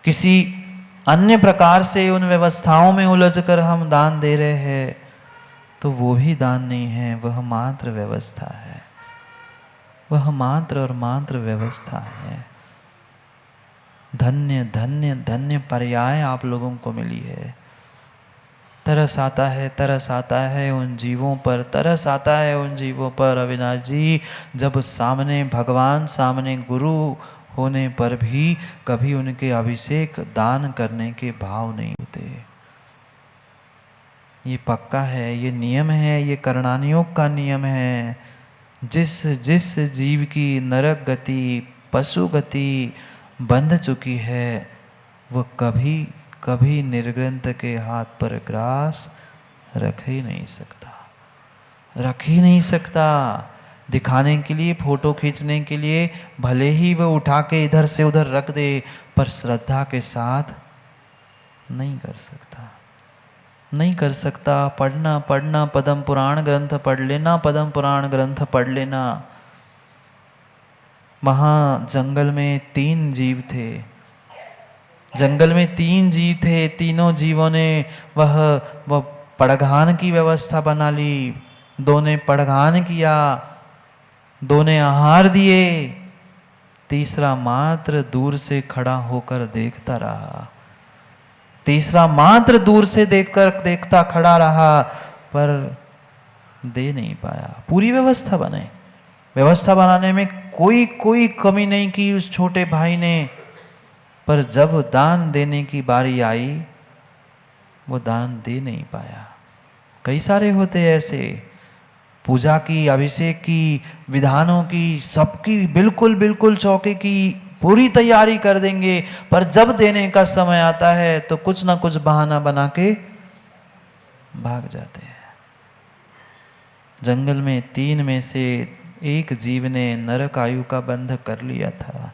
किसी अन्य प्रकार से उन व्यवस्थाओं में उलझकर हम दान दे रहे हैं, तो वो भी दान नहीं है, वह मात्र व्यवस्था है, वह मात्र और मात्र व्यवस्था है। धन्य धन्य धन्य पर्याय आप लोगों को मिली है। तरस आता है, तरस आता है उन जीवों पर, तरस आता है उन जीवों पर अविनाश जी, जब सामने भगवान, सामने गुरु होने पर भी कभी उनके अभिषेक दान करने के भाव नहीं होते। ये पक्का है, ये नियम है, ये करणानियोग का नियम है। जिस जिस जीव की नरक गति, पशु गति बंध चुकी है, वह कभी कभी निर्ग्रंथ के हाथ पर ग्रास रख ही नहीं सकता, रख ही नहीं सकता। दिखाने के लिए, फोटो खींचने के लिए भले ही वह उठा के इधर से उधर रख दे, पर श्रद्धा के साथ नहीं कर सकता, नहीं कर सकता। पढ़ना पढ़ना पद्म पुराण ग्रंथ पढ़ लेना, पद्म पुराण ग्रंथ पढ़ लेना। वहाँ जंगल में 3 जीव थे, जंगल में 3 जीव थे। तीनों जीवों ने वह पड़घान की व्यवस्था बना ली। 2 ने पड़घान किया, 2 ने आहार दिए, तीसरा मात्र दूर से खड़ा होकर देखता रहा। तीसरा मात्र दूर से देखता खड़ा रहा, पर दे नहीं पाया। पूरी व्यवस्था बने, व्यवस्था बनाने में कोई कमी नहीं की उस छोटे भाई ने, पर जब दान देने की बारी आई, वो दान दे नहीं पाया। कई सारे होते ऐसे, पूजा की, अभिषेक की, विधानों की, सबकी बिल्कुल बिल्कुल चौके की पूरी तैयारी कर देंगे, पर जब देने का समय आता है तो कुछ ना कुछ बहाना बना के भाग जाते हैं। जंगल में 3 में से एक जीव ने नरक आयु का बंध कर लिया था।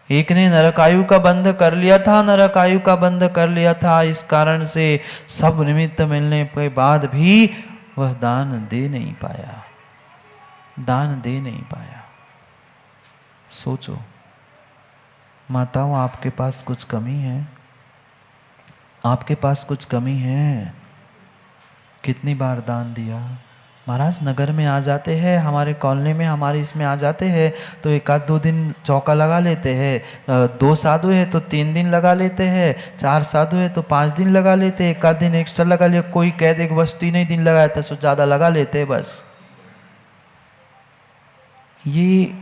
एक ने नरक आयु का बंध कर लिया था, नरक आयु का बंध कर लिया था। इस कारण से सब निमित्त मिलने के बाद भी वह दान दे नहीं पाया, दान दे नहीं पाया। सोचो माताओं, आपके पास कुछ कमी है, आपके पास कुछ कमी है। कितनी बार दान दिया। महाराज नगर में आ जाते हैं, हमारे कॉलोनी में, हमारे इसमें आ जाते हैं तो 1-2 दिन चौका लगा लेते हैं। 2 साधु है तो 3 दिन लगा लेते हैं, 4 साधु है तो 5 दिन लगा लेते हैं, 1 दिन एक्स्ट्रा लगा लिया। कोई कह दे बस 3 ही दिन लगाया था, सो ज़्यादा लगा लेते हैं बस। ये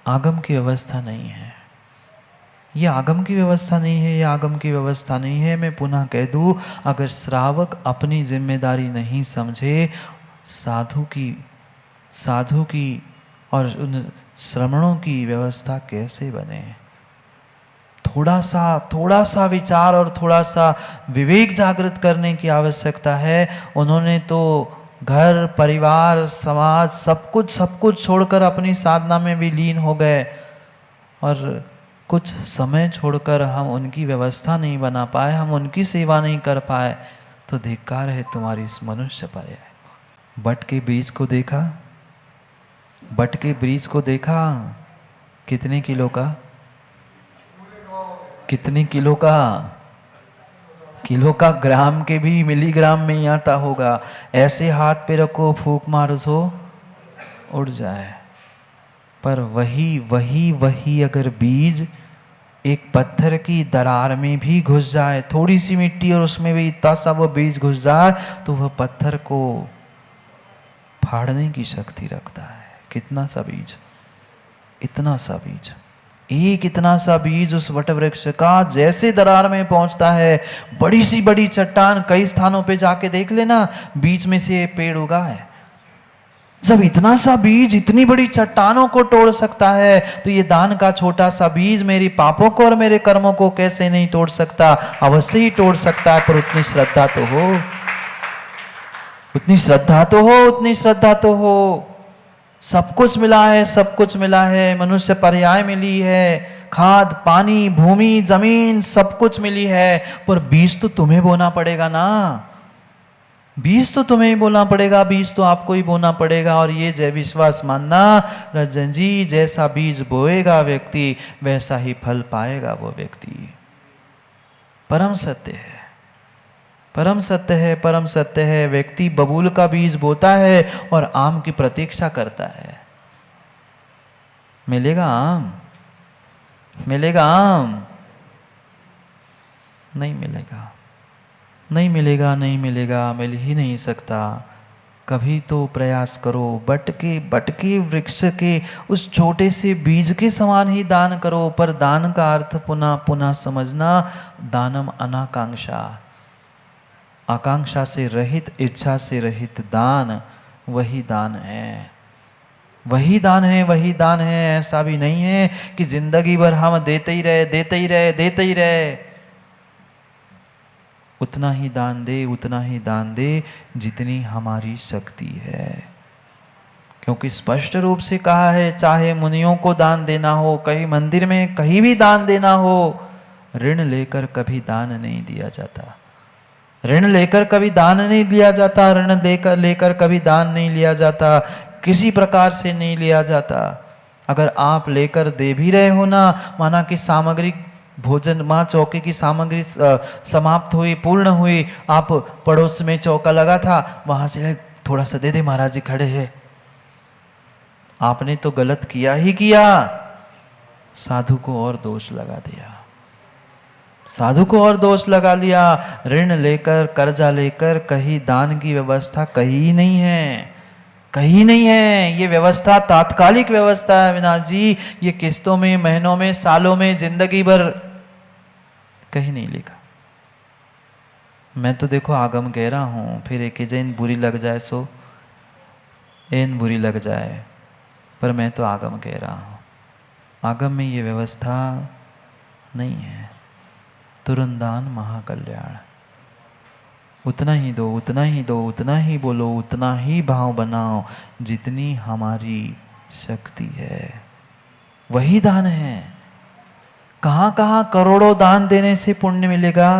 आगम की व्यवस्था नहीं है, ये आगम की व्यवस्था नहीं है, ये आगम की व्यवस्था नहीं है। मैं पुनः कह दूं, अगर श्रावक अपनी जिम्मेदारी नहीं समझे, साधु की और उन श्रमणों की व्यवस्था कैसे बने। थोड़ा सा विचार और थोड़ा सा विवेक जागृत करने की आवश्यकता है। उन्होंने तो घर, परिवार, समाज सब कुछ छोड़कर अपनी साधना में विलीन हो गए, और कुछ समय छोड़कर हम उनकी व्यवस्था नहीं बना पाए, हम उनकी सेवा नहीं कर पाए, तो धिक्कार है तुम्हारी इस मनुष्य पर। बट के बीज को देखा, बट के बीज को देखा, कितने किलो का, कितने किलो का, किलो का, ग्राम के भी मिलीग्राम में ही आता होगा। ऐसे हाथ पे रखो, फूंक मारो तो उड़ जाए। पर वही अगर बीज एक पत्थर की दरार में भी घुस जाए, थोड़ी सी मिट्टी और उसमें भी इतना सा वो बीज घुस जाए, तो वह पत्थर को फाड़ने की शक्ति रखता है। कितना सा बीज, इतना सा बीज, एक इतना सा बीज उस वट वृक्ष का जैसे दरार में पहुंचता है, बड़ी सी बड़ी चट्टान, कई स्थानों पे जाके देख लेना, बीच में से पेड़ उगा है। जब इतना सा बीज इतनी बड़ी चट्टानों को तोड़ सकता है, तो ये दान का छोटा सा बीज मेरी पापों को और मेरे कर्मों को कैसे नहीं तोड़ सकता? अवश्य ही तोड़ सकता है, पर उतनी श्रद्धा तो हो, उतनी श्रद्धा तो हो, उतनी श्रद्धा तो हो। सब कुछ मिला है, सब कुछ मिला है, मनुष्य पर्याय मिली है, खाद, पानी, भूमि, जमीन सब कुछ मिली है, पर बीज तो तुम्हें बोना पड़ेगा ना। बीज तो तुम्हें ही बोना पड़ेगा, बीज तो आपको ही बोना पड़ेगा। और ये जय विश्वास मानना रंजन जी, जैसा बीज बोएगा व्यक्ति वैसा ही फल पाएगा वो व्यक्ति। परम सत्य है, परम सत्य है, परम सत्य है। व्यक्ति बबूल का बीज बोता है और आम की प्रतीक्षा करता है, मिलेगा आम, मिलेगा आम, नहीं मिलेगा, नहीं मिलेगा, नहीं मिलेगा, मिल ही नहीं सकता। कभी तो प्रयास करो, बटके वृक्ष के उस छोटे से बीज के समान ही दान करो। पर दान का अर्थ पुनः पुनः समझना, दानम अनाकांक्षा, आकांक्षा से रहित, इच्छा से रहित दान, वही दान है, वही दान है, वही दान है। ऐसा भी नहीं है कि जिंदगी भर हम देते ही रहे, देते ही रहे, देते ही रहे। उतना ही दान दे, उतना ही दान दे जितनी हमारी शक्ति है। क्योंकि स्पष्ट रूप से कहा है, चाहे मुनियों को दान देना हो, कहीं मंदिर में कहीं भी दान देना हो, ऋण लेकर कभी दान नहीं दिया जाता, ऋण लेकर कभी दान नहीं दिया जाता, ऋण लेकर कभी दान नहीं लिया जाता, किसी प्रकार से नहीं लिया जाता। अगर आप लेकर दे भी रहे हो ना, माना कि सामग्री भोजन, माँ चौके की सामग्री समाप्त हुई, पूर्ण हुई, आप पड़ोस में चौका लगा था, वहां से थोड़ा सा दे दे महाराज जी खड़े हैं, आपने तो गलत किया ही किया, साधु को और दोष लगा दिया, साधु को और दोष लगा लिया। ऋण लेकर, कर्जा लेकर कहीं दान की व्यवस्था कहीं नहीं है, कहीं नहीं है। ये व्यवस्था तात्कालिक व्यवस्था है अविनाश जी, ये किस्तों में, महीनों में, सालों में, जिंदगी भर कहीं नहीं लिखा। मैं तो देखो आगम कह रहा हूं, फिर एक जैन बुरी लग जाए सो एन बुरी लग जाए, पर मैं तो आगम कह रहा हूं। आगम में ये व्यवस्था नहीं है। तुरंत दान महाकल्याण, उतना ही दो, उतना ही दो, उतना ही बोलो, उतना ही भाव बनाओ जितनी हमारी शक्ति है, वही दान है। कहाँ कहाँ करोड़ों दान देने से पुण्य मिलेगा,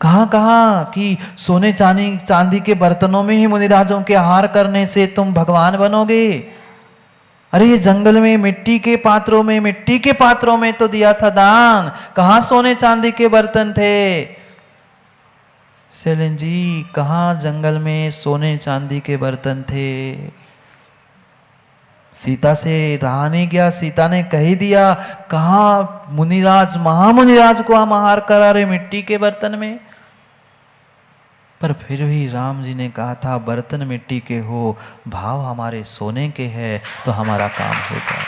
कहाँ कहाँ कि सोने चांदी के बर्तनों में ही मुनिराजों के आहार करने से तुम भगवान बनोगे। अरे ये जंगल में मिट्टी के पात्रों में, मिट्टी के पात्रों में तो दिया था दान, कहाँ सोने चांदी के बर्तन थे। शैलेंद्र जी, कहाँ जंगल में सोने चांदी के बर्तन थे। सीता से रहा नहीं गया, सीता ने कह दिया, कहाँ मुनिराज, महामुनिराज को हम आहार करा रहे मिट्टी के बर्तन में। पर फिर भी राम जी ने कहा था, बर्तन मिट्टी के हो, भाव हमारे सोने के हैं, तो हमारा काम हो जाए।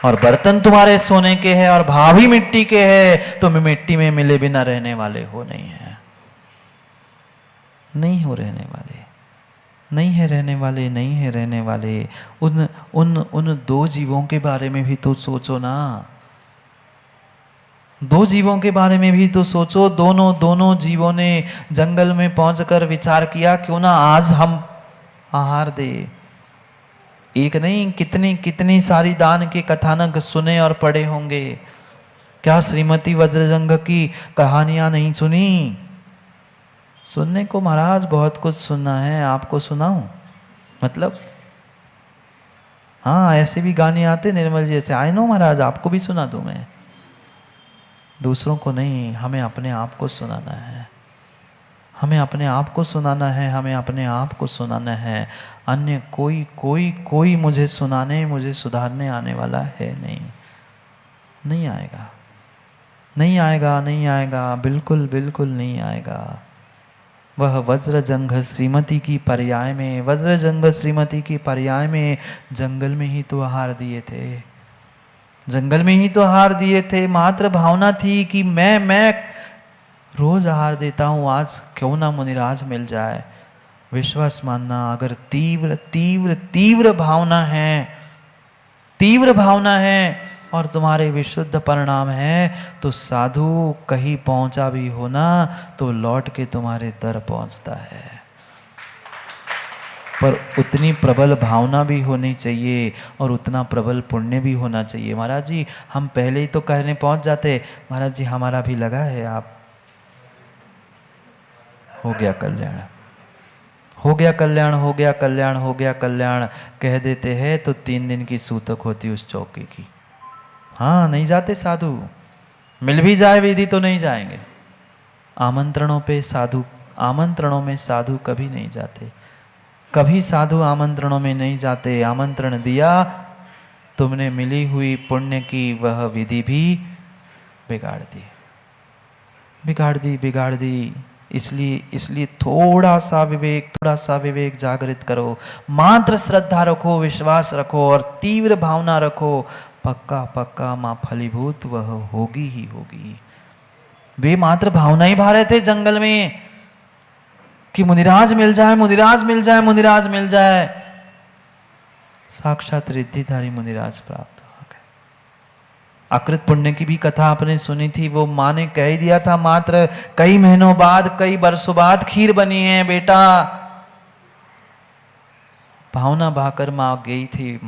और बर्तन तुम्हारे सोने के हैं और भाव ही मिट्टी के हैं, तो मिट्टी में मिले बिना रहने वाले हो नहीं है, नहीं हो रहने वाले, नहीं है रहने वाले, नहीं है रहने वाले। उन दो जीवों के बारे में भी तो सोचो ना, दो जीवों के बारे में भी तो सोचो। दोनों जीवों ने जंगल में पहुंचकर विचार किया, क्यों ना आज हम आहार दे। एक नहीं, कितनी कितनी सारी दान के कथानक सुने और पढ़े होंगे। क्या श्रीमती वज्रजंग की कहानियां नहीं सुनी? सुनने को महाराज बहुत कुछ सुनना है, आपको सुनाऊं? मतलब हाँ, ऐसे भी गाने आते निर्मल जी ऐसे, आई नो महाराज, आपको भी सुना दूं मैं। दूसरों को नहीं, हमें अपने आप को सुनाना है, हमें अपने आप को सुनाना है, हमें अपने आप को सुनाना है। अन्य कोई कोई कोई मुझे सुनाने, मुझे सुधारने आने वाला है नहीं, नहीं आएगा, नहीं आएगा, नहीं आएगा, बिल्कुल बिल्कुल नहीं आएगा। वह वज्रजंघ श्रीमती की पर्याय में, वज्रजंघ श्रीमती की पर्याय में जंगल में ही तो आहार दिए थे, जंगल में ही तो आहार दिए थे। मात्र भावना थी कि मैं रोज आहार देता हूं, आज क्यों ना मुनिराज मिल जाए। विश्वास मानना, अगर तीव्र तीव्र तीव्र भावना है, तीव्र भावना है और तुम्हारे विशुद्ध परिणाम है, तो साधु कहीं पहुंचा भी हो ना, तो लौट के तुम्हारे दर पहुंचता है। पर उतनी प्रबल भावना भी होनी चाहिए और उतना प्रबल पुण्य भी होना चाहिए। महाराज जी, हम पहले ही तो कहने पहुंच जाते, महाराज जी हमारा भी लगा है, आप हो गया कल्याण, हो गया कल्याण, हो गया कल्याण, हो गया कल्याण कह देते हैं तो 3 दिन की सूतक होती उस चौके की। हाँ, नहीं जाते साधु, मिल भी जाए विधि तो नहीं जाएंगे। आमंत्रणों पे साधु, आमंत्रणों में साधु कभी नहीं जाते, कभी साधु आमंत्रणों में नहीं जाते। आमंत्रण दिया, तुमने मिली हुई पुण्य की वह विधि भी बिगाड़ दी, बिगाड़ दी, बिगाड़ दी। इसलिए थोड़ा सा विवेक, थोड़ा सा विवेक जागृत करो, मात्र श्रद्धा रखो, विश्वास रखो और तीव्र भावना रखो, पक्का पक्का मां फलीभूत वह होगी ही होगी। वे मात्र भावना ही भा रहे थे जंगल में कि मुनिराज मिल जाए, मुनिराज मिल जाए, मुनिराज मिल जाए। साक्षात रिद्धिधारी मुनिराज प्राप्त हो गए। अकृत पुण्य की भी कथा आपने सुनी थी, वो माँ ने कह दिया था मात्र कई महीनों बाद, कई वर्षों बाद खीर बनी है बेटा। भावना भाकर माँ गई थी,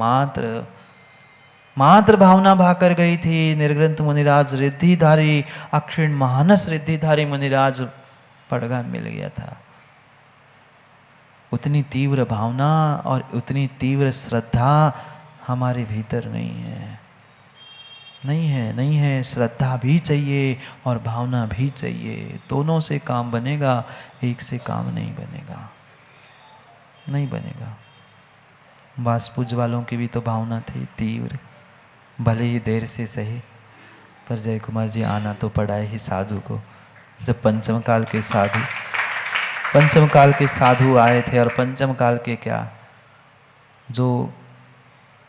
मात्र भावना भाकर गई थी। निर्ग्रंथ मुनिराज रिद्धिधारी, अक्षीण महानस रिद्धिधारी मुनिराज पड़गान मिल गया था। उतनी तीव्र भावना और उतनी तीव्र श्रद्धा हमारे भीतर नहीं है, नहीं है, नहीं है। श्रद्धा भी चाहिए और भावना भी चाहिए, दोनों से काम बनेगा, एक से काम नहीं बनेगा, नहीं बनेगा। वासपूज वालों की भी तो भावना थी तीव्र, भले ही देर से सही, पर जय कुमार जी आना तो पड़ा ही साधु को। जब पंचम काल के साधु आए थे, और पंचम काल के क्या, जो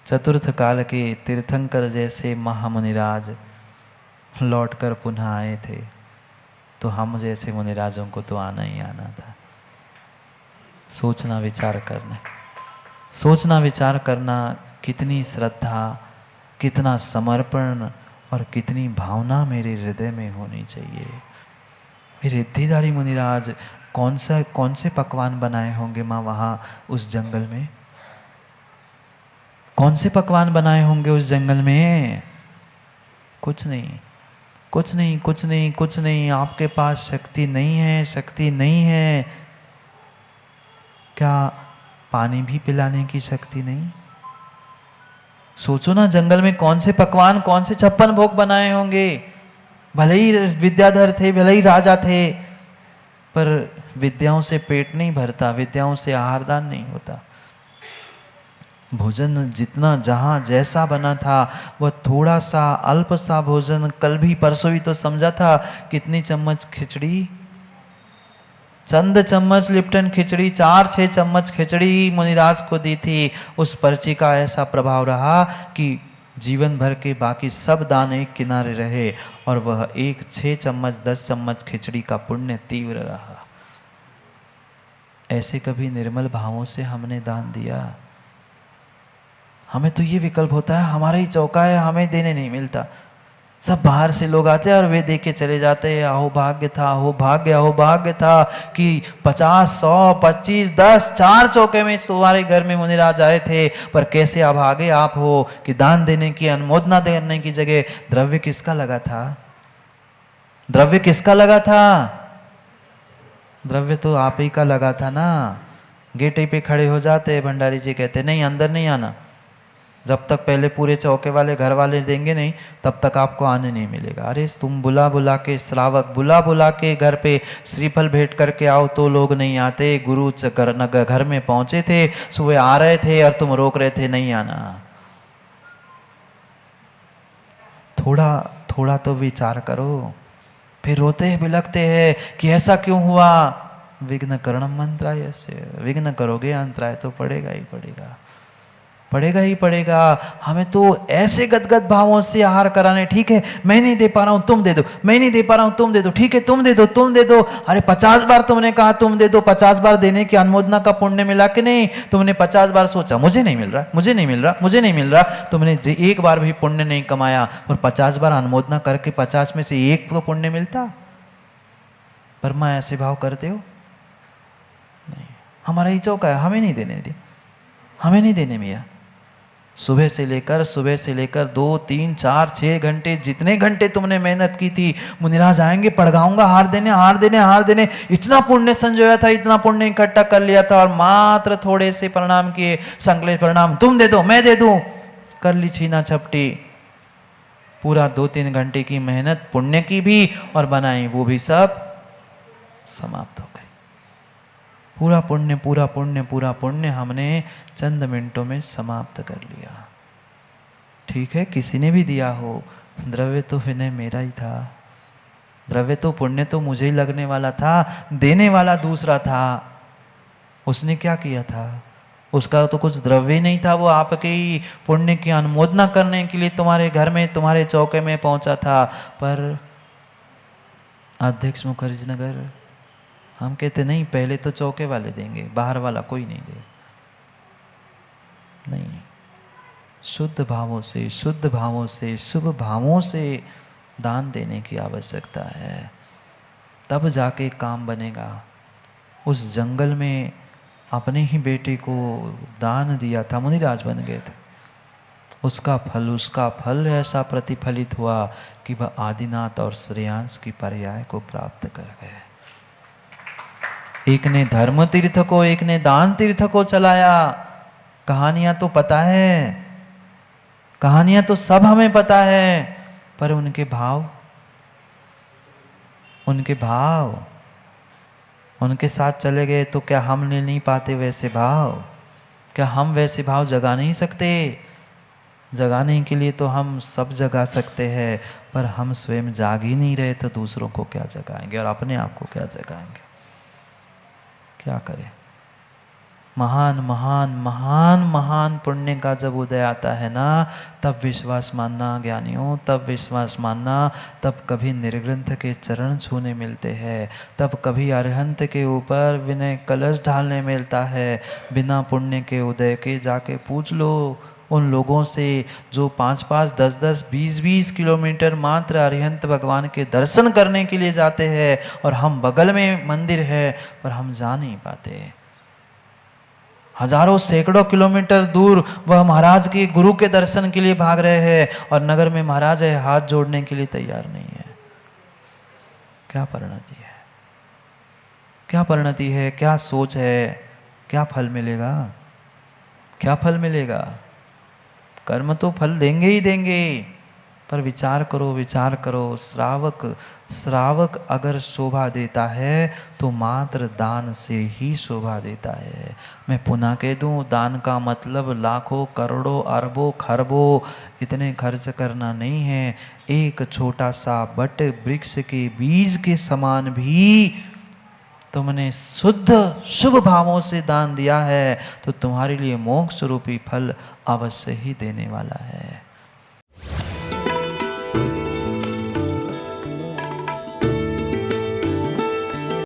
चतुर्थ काल के तीर्थंकर जैसे महामुनिराज लौटकर पुनः आए थे, तो हम जैसे मुनिराजों को तो आना ही आना था। सोचना विचार करना, सोचना विचार करना, कितनी श्रद्धा, कितना समर्पण और कितनी भावना मेरे हृदय में होनी चाहिए। रिद्धिधारी मुनिराज कौन से पकवान बनाए होंगे माँ वहाँ उस जंगल में, कौन से पकवान बनाए होंगे उस जंगल में? कुछ नहीं, कुछ नहीं, कुछ नहीं, कुछ नहीं। आपके पास शक्ति नहीं है, शक्ति नहीं है। क्या पानी भी पिलाने की शक्ति नहीं? सोचो ना, जंगल में कौन से पकवान, कौन से 56 भोग बनाए होंगे। भले ही विद्याधर थे, भले ही राजा थे, पर विद्याओं से पेट नहीं भरता, विद्याओं से आहारदान नहीं होता। भोजन जितना जहाँ जैसा बना था, वह थोड़ा सा अल्प सा भोजन, कल भी परसों ही तो समझा था, कितनी चम्मच खिचड़ी, चंद चम्मच लिप्टन खिचड़ी, 4-6 चम्मच खिचड़ी मुनिराज को दी थी। उस पर्ची का ऐसा प्रभाव रहा कि जीवन भर के बाकी सब दान एक किनारे रहे, और वह 6 चम्मच 10 चम्मच खिचड़ी का पुण्य तीव्र रहा। ऐसे कभी निर्मल भावों से हमने दान दिया? हमें तो ये विकल्प होता है, हमारा ही चौका है, हमें देने नहीं मिलता। सब बाहर से लोग आते हैं और वे दे के चले जाते हैं। अहो भाग्य था, अहो भाग्य, अहो भाग्य था कि 50, 100, 25, 10, 4 चौके में तुम्हारे घर में मुनिराज आए थे। पर कैसे अभागे आप हो कि दान देने की, अनुमोदना देने की जगह द्रव्य किसका लगा था? द्रव्य किसका लगा था? द्रव्य तो आप ही का लगा था ना। गेट पे खड़े हो जाते, भंडारी जी कहते नहीं अंदर नहीं आना, जब तक पहले पूरे चौके वाले घर वाले देंगे नहीं तब तक आपको आने नहीं मिलेगा। अरे तुम बुला बुला के, श्रावक बुला बुला के घर पे श्रीफल भेंट करके आओ तो लोग नहीं आते। गुरु घर में पहुंचे थे, सुबह आ रहे थे और तुम रोक रहे थे नहीं आना। थोड़ा थोड़ा तो विचार करो, फिर रोते बिलखते हैं कि ऐसा क्यों हुआ। विघ्न करणम मंत्राय से, विघ्न करोगे अंतराय तो पड़ेगा ही पड़ेगा, पड़ेगा ही पड़ेगा। हमें तो ऐसे गदगद भावों से आहार कराने, ठीक है मैं नहीं दे पा रहा हूं तुम दे दो, मैं नहीं दे पा रहा हूं तुम दे दो, ठीक है तुम दे दो, तुम दे दो। अरे 50 बार तुमने कहा तुम दे दो, 50 बार देने की अनुमोदना का पुण्य मिला कि नहीं? तुमने 50 बार सोचा मुझे नहीं मिल रहा, मुझे नहीं मिल रहा, मुझे नहीं मिल रहा। तुमने एक बार भी पुण्य नहीं कमाया, और 50 बार अनुमोदना करके 50 में से एक तो पुण्य मिलता। पर मां ऐसे भाव करते हो नहीं, हमारा ही चौका है, हमें नहीं देने दिया, हमें नहीं देने मिया। सुबह से लेकर 2, 3, 4, 6 घंटे, जितने घंटे तुमने मेहनत की थी, मुनिराज आएंगे पड़गाऊंगा, हार देने, इतना पुण्य संजोया था, इतना पुण्य इकट्ठा कर लिया था, और मात्र थोड़े से प्रणाम किए, संकलेश प्रणाम, तुम दे दो मैं दे दूं, कर ली छीना झपटी। पूरा 2-3 घंटे की मेहनत पुण्य की भी और बनाई, वो भी सब समाप्त हो गई। पूरा पुण्य हमने चंद मिनटों में समाप्त कर लिया। ठीक है, किसी ने भी दिया हो, द्रव्य तो विनय मेरा ही था, द्रव्य तो पुण्य तो मुझे ही लगने वाला था, देने वाला दूसरा था। उसने क्या किया था? उसका तो कुछ द्रव्य नहीं था, वो आपके ही पुण्य की अनुमोदना करने के लिए तुम्हारे घर में, तुम्हारे चौके में पहुंचा था। पर अध्यक्ष मुखर्जी नगर हम कहते नहीं, पहले तो चौके वाले देंगे, बाहर वाला कोई नहीं दे। नहीं, शुद्ध भावों से, शुभ भावों से दान देने की आवश्यकता है, तब जाके काम बनेगा। उस जंगल में अपने ही बेटे को दान दिया था, मुनिराज बन गए थे। उसका फल ऐसा प्रतिफलित हुआ कि वह आदिनाथ और श्रेयांश की पर्याय को प्राप्त कर गए। एक ने धर्म तीर्थ को, एक ने दान तीर्थ को चलाया। कहानियां तो पता है, कहानियां तो सब हमें पता है, पर उनके भाव उनके साथ चले गए तो क्या हम ले नहीं पाते वैसे भाव? क्या हम वैसे भाव जगा नहीं सकते? जगाने के लिए तो हम सब जगा सकते हैं, पर हम स्वयं जाग ही नहीं रहे तो दूसरों को क्या जगाएंगे और अपने आप को क्या जगाएंगे? क्या करें? महान पुण्य का जब उदय आता है ना, तब विश्वास मानना ज्ञानियों, तब विश्वास मानना, तब कभी निर्ग्रंथ के चरण छूने मिलते हैं, तब कभी अरहंत के ऊपर विनय कलश ढालने मिलता है। बिना पुण्य के उदय के जाके पूछ लो उन लोगों से जो 5-5, 10-10, 20-20 किलोमीटर मात्र अरिहंत भगवान के दर्शन करने के लिए जाते हैं, और हम बगल में मंदिर है पर हम जा नहीं पाते। हजारों सैकड़ों किलोमीटर दूर वह महाराज के गुरु के दर्शन के लिए भाग रहे हैं, और नगर में महाराज है, हाथ जोड़ने के लिए तैयार नहीं है। क्या परिणति है? क्या परिणति है? क्या सोच है? क्या फल मिलेगा? क्या फल मिलेगा? कर्म तो फल देंगे ही देंगे, पर विचार करो। श्रावक अगर शोभा देता है तो मात्र दान से ही शोभा देता है। मैं पुनः कह दूं, दान का मतलब लाखों, करोड़ों, अरबों, खरबों इतने खर्च करना नहीं है। एक छोटा सा बट वृक्ष के बीज के समान भी तुमने शुभ भावों से दान दिया है तो तुम्हारे लिए मोक्ष रूपी फल अवश्य ही देने वाला है।